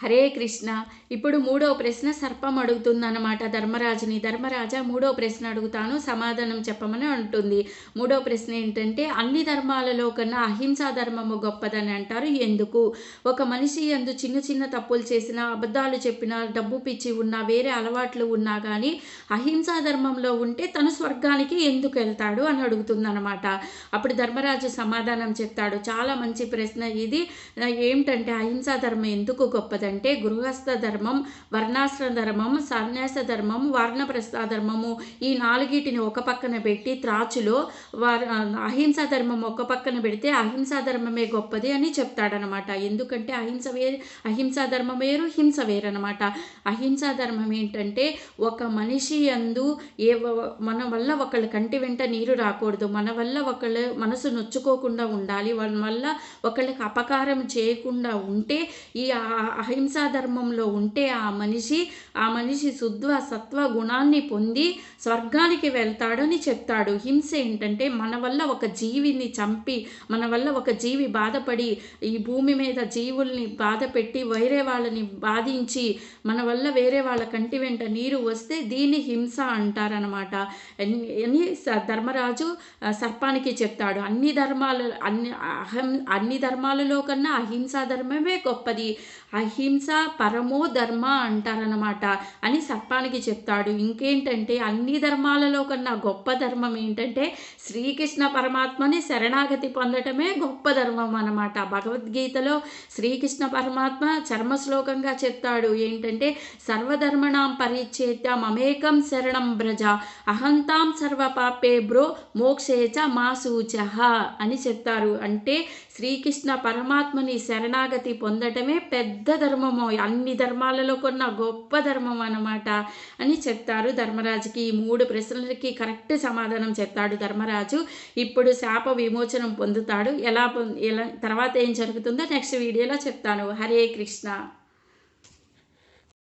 హరే కృష్ణ. ఇప్పుడు మూడో ప్రశ్న సర్పం అడుగుతుందన్నమాట ధర్మరాజుని. ధర్మరాజా మూడో ప్రశ్న అడుగుతాను, సమాధానం చెప్పమని అంటుంది. మూడో ప్రశ్న ఏంటంటే, అన్ని ధర్మాలలో కన్నా అహింసా ధర్మము గొప్పదని అంటారు, ఎందుకు? ఒక మనిషి యందు చిన్న చిన్న తప్పులు చేసినా, అబద్ధాలు చెప్పినా, డబ్బు పిచ్చి ఉన్నా, వేరే అలవాట్లు ఉన్నా కానీ అహింసా ధర్మంలో ఉంటే తను స్వర్గానికి ఎందుకు వెళ్తాడు అని అడుగుతుందన్నమాట. అప్పుడు ధర్మరాజు సమాధానం చెప్తాడు. చాలా మంచి ప్రశ్న ఇది. ఏమిటంటే అహింసా ధర్మం ఎందుకు గొప్పది అంటే, గృహస్థ ధర్మం, వర్ణాశ్రమ ధర్మం, సన్యాస ధర్మం, వార్ణప్రస్థ ధర్మము, ఈ నాలుగిటిని ఒక పక్కన పెట్టి త్రాచులో అహింసా ధర్మం ఒక పక్కన పెడితే అహింసా ధర్మమే గొప్పది అని చెప్తాడనమాట. ఎందుకంటే అహింసా ధర్మం వేరు, హింస వేరనమాట. అహింసా ధర్మం ఏంటంటే, ఒక మనిషి యందు మన వల్ల ఒకళ్ళ కంటి వెంట నీరు రాకూడదు, మన వల్ల ఒకళ్ళ మనసు నొచ్చుకోకుండా ఉండాలి, వాళ్ళ వల్ల ఒకళ్ళకి అపకారం చేయకుండా ఉంటే, ఈ అహింసా ధర్మంలో ఉంటే ఆ మనిషి శుద్ధ సత్వ గుణాన్ని పొంది స్వర్గానికి వెళ్తాడని చెప్తాడు. హింస ఏంటంటే, మన వల్ల ఒక జీవిని చంపి, మన వల్ల ఒక జీవి బాధపడి, ఈ భూమి మీద జీవుల్ని బాధపెట్టి, వేరే వాళ్ళని బాధించి, మన వల్ల వేరే వాళ్ళ కంటి వెంట నీరు వస్తే దీన్ని హింస అంటారనమాట అని ధర్మరాజు సర్పానికి చెప్తాడు. అన్ని ధర్మాలలో కన్నా అహింసా ధర్మమే గొప్పది, అహింస పరమో ధర్మ అంటారనమాట అని సర్పానికి చెప్తాడు. ఇంకేంటంటే, అన్ని ధర్మాలలో కన్నా గొప్ప ధర్మం ఏంటంటే శ్రీకృష్ణ పరమాత్మని శరణాగతి పొందటమే గొప్ప ధర్మం అనమాట. భగవద్గీతలో శ్రీకృష్ణ పరమాత్మ చర్మశ్లోకంగా చెప్తాడు ఏంటంటే, సర్వధర్మణాం పరిచ్ఛేద్య మమేకం శరణం బ్రజ అహంతాం సర్వ పాపేభ్రో మోక్షేచ మా సూచః అని చెప్తారు. అంటే శ్రీకృష్ణ పరమాత్మని శరణాగతి పొందటమే పెద్ద ధర్మము, అన్ని ధర్మాలలో కొన్న గొప్ప ధర్మం అన్నమాట అని చెప్తారు ధర్మరాజుకి. ఈ 3 ప్రశ్నలకి కరెక్ట్ సమాధానం చెప్తాడు ధర్మరాజు. ఇప్పుడు శాప విమోచనం పొందుతాడు. ఎలా తర్వాత ఏం జరుగుతుందో నెక్స్ట్ వీడియోలో చెప్తాను. హరే కృష్ణ.